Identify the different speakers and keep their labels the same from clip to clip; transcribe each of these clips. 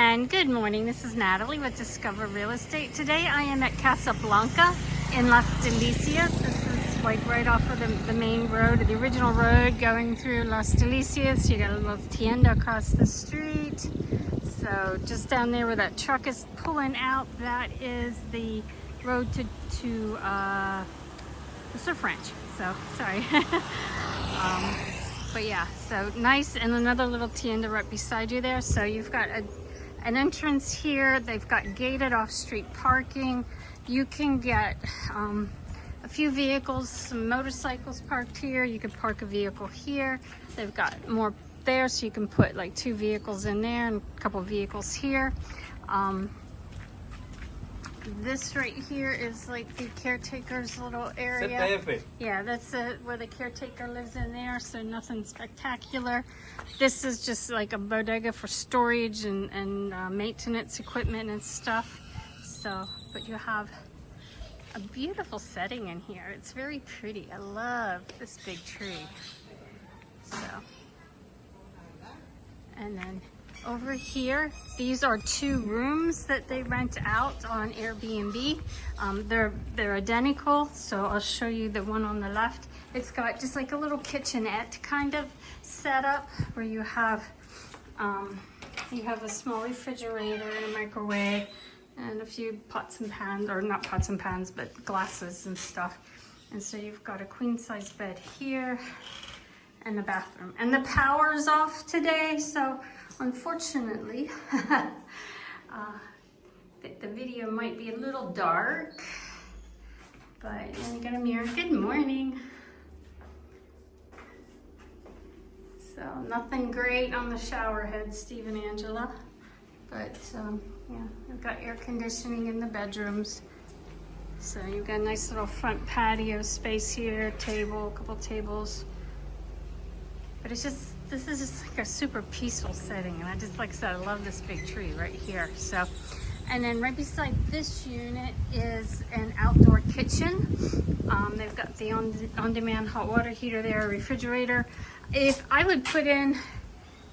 Speaker 1: And good morning, this is Natalie with Discover Real Estate. Today I am at Casa Blanca in Las Delicias. This is like right off of the main road, the original road going through Las Delicias. You got a little tienda across the street. So just down there where that truck is pulling out, that is the road to the surf ranch. So sorry. But yeah, so nice, and another little tienda right beside you there. So you've got an entrance here. They've got gated off-street parking. You can get a few vehicles, some motorcycles parked here. You could park a vehicle here. They've got more there, so you can put like 2 vehicles in there and a couple vehicles here. This right here is like the caretaker's little area. Yeah, that's where the caretaker lives in there, so nothing spectacular. This is just like a bodega for storage and maintenance equipment and stuff. So, but you have a beautiful setting in here. It's very pretty. I love this big tree. So, and then over here, these are 2 rooms that they rent out on Airbnb. They're identical, so I'll show you the one on the left. It's got just like a little kitchenette kind of setup where you have a small refrigerator and a microwave and a few pots and pans, or not pots and pans, but glasses and stuff. And so you've got a queen size bed here and the bathroom. And the power's off today, so unfortunately, the video might be a little dark, but you got a mirror. Good morning. So nothing great on the shower head, Steve and Angela, but yeah, we've got air conditioning in the bedrooms. So you've got a nice little front patio space here, table, a couple tables. But it's just, this is just like a super peaceful setting, and I just, like I said, I love this big tree right here. So, and then right beside this unit is an outdoor kitchen. They've got the on-demand hot water heater there, a refrigerator. If I would put in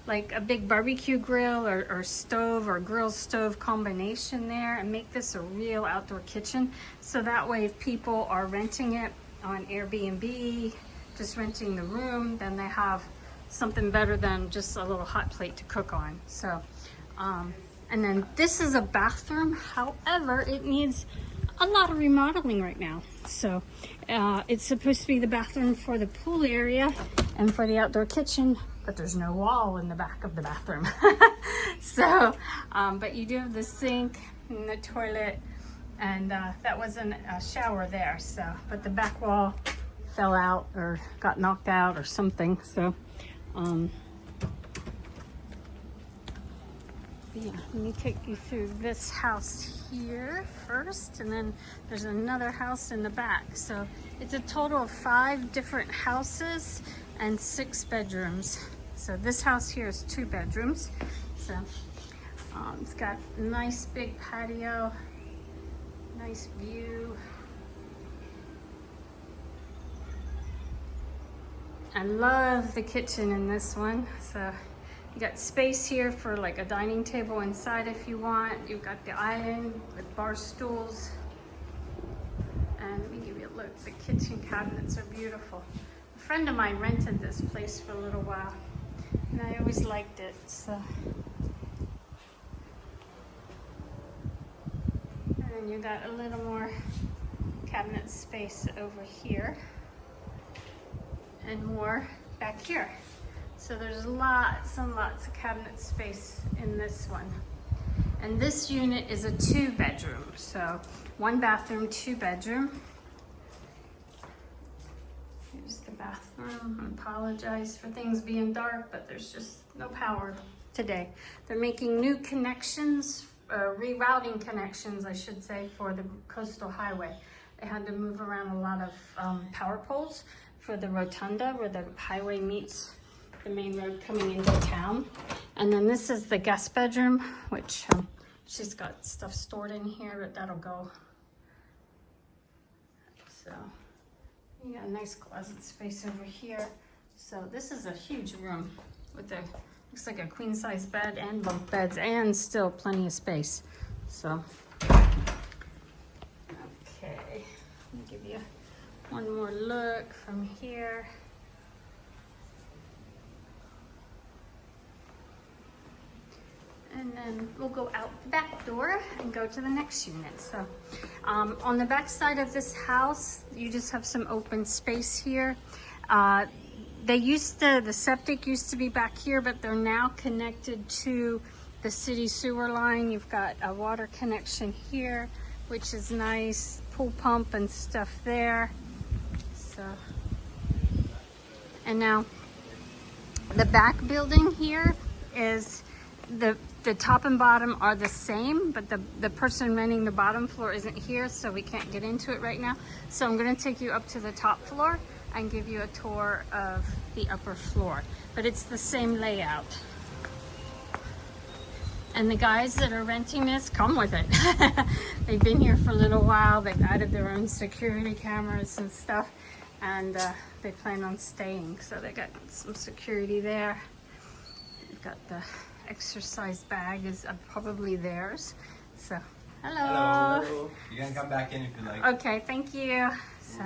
Speaker 1: like a big barbecue grill or stove or grill stove combination there and make this a real outdoor kitchen, so that way if people are renting it on Airbnb, just renting the room, then they have something better than just a little hot plate to cook on. So, and then this is a bathroom. However, it needs a lot of remodeling right now. So it's supposed to be the bathroom for the pool area and for the outdoor kitchen, but there's no wall in the back of the bathroom. So, but you do have the sink and the toilet, and that wasn't a shower there. So, but the back wall fell out or got knocked out or something. So, yeah, let me take you through this house here first, and then there's another house in the back. So it's a total of 5 different houses and 6 bedrooms. So this house here is 2 bedrooms. So it's got a nice big patio, nice view. I love the kitchen in this one. So you got space here for like a dining table inside if you want. You've got the island with bar stools. And let me give you a look. The kitchen cabinets are beautiful. A friend of mine rented this place for a little while, and I always liked it. So, and then you got a little more cabinet space over here, and more back here. So there's lots and lots of cabinet space in this one. And this unit is a 2-bedroom. So 1 bathroom, 2 bedroom. Here's the bathroom. I apologize for things being dark, but there's just no power today. They're making new connections, rerouting connections, I should say, for the coastal highway. They had to move around a lot of power poles for the rotunda where the highway meets the main road coming into town. And then this is the guest bedroom, which she's got stuff stored in here, but that'll go. So you got a nice closet space over here. So this is a huge room with a looks like a queen size bed and bunk beds and still plenty of space. So, okay, let me give you one more look from here. And then we'll go out the back door and go to the next unit. So on the back side of this house, you just have some open space here. The septic used to be back here, but they're now connected to the city sewer line. You've got a water connection here, which is nice, pool pump and stuff there. So, and now the back building here is the top and bottom are the same, but the person renting the bottom floor isn't here, so we can't get into it right now. So I'm gonna take you up to the top floor and give you a tour of the upper floor. But it's the same layout. And the guys that are renting this come with it. They've been here for a little while. They've added their own security cameras and stuff, and they plan on staying. So they got some security there. They've got the exercise bag is probably theirs. So, hello.
Speaker 2: Hello. You can come back in if you like.
Speaker 1: Okay, thank you. So,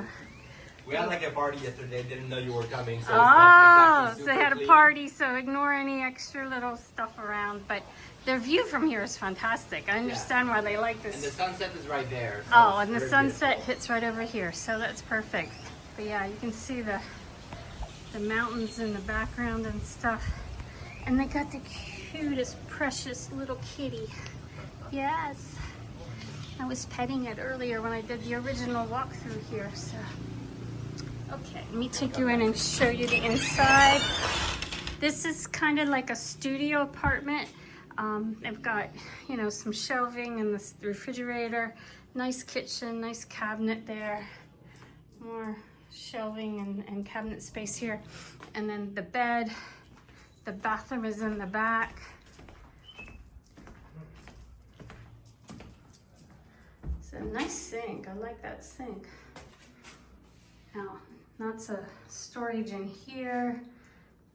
Speaker 2: we had like a party yesterday. Didn't know you were coming. So
Speaker 1: oh,
Speaker 2: it's not exactly
Speaker 1: so they had a
Speaker 2: clean.
Speaker 1: party. So ignore any extra little stuff around. But their view from here is fantastic. I understand why they like this.
Speaker 2: And the sunset is right there. So
Speaker 1: oh, and the
Speaker 2: very
Speaker 1: sunset
Speaker 2: beautiful.
Speaker 1: hits right over here. So that's perfect. But yeah, you can see the mountains in the background and stuff. And they got the cutest, precious little kitty. Yes. I was petting it earlier when I did the original walkthrough here. So, okay, let me take you in and show you the inside. This is kind of like a studio apartment. They've got, you know, some shelving in the refrigerator, nice kitchen, nice cabinet there, more shelving and cabinet space here, and then the bed. The bathroom is in the back. It's a nice sink. I like that sink. Now, lots of storage in here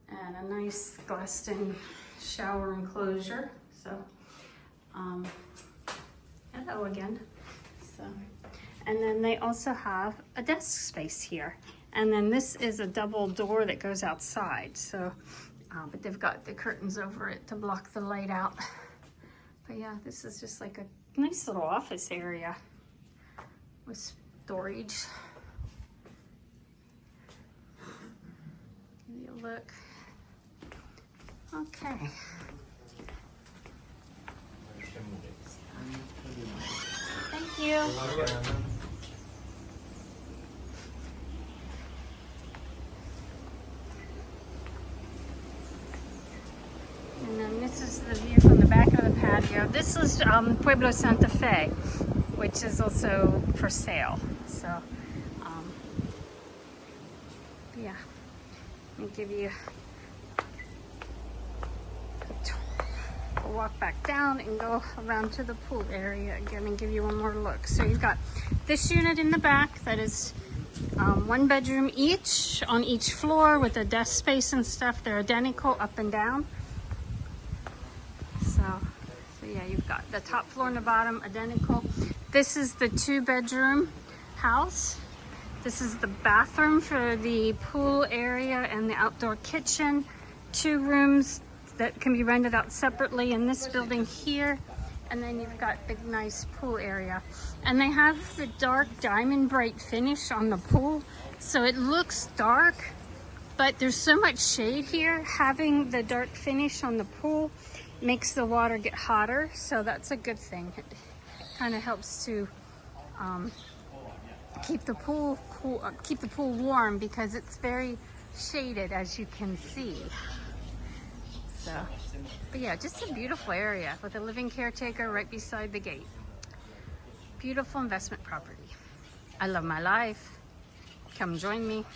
Speaker 1: and a nice glassed-in shower enclosure. So, hello again. So, and then they also have a desk space here. And then this is a double door that goes outside. So. But they've got the curtains over it to block the light out. But yeah, this is just like a nice little office area with storage. Give you a look. Okay. Thank you. And then this is the view from the back of the patio. This is Pueblo Santa Fe, which is also for sale. So, yeah, let me give you a tour. We'll walk back down and go around to the pool area again and give you one more look. So you've got this unit in the back that is one bedroom each on each floor with a desk space and stuff. They're identical up and down. So yeah, you've got the top floor and the bottom identical. This is the 2-bedroom house. This is the bathroom for the pool area and the outdoor kitchen. 2 rooms that can be rented out separately in this building here. And then you've got the nice pool area. And they have the dark diamond bright finish on the pool. So it looks dark, but there's so much shade here. Having the dark finish on the pool makes the water get hotter, so that's a good thing. It kind of helps to keep the pool cool, keep the pool warm, because it's very shaded, as you can see. So, but yeah, just a beautiful area with a living caretaker right beside the gate. Beautiful investment property. I love my life. Come join me.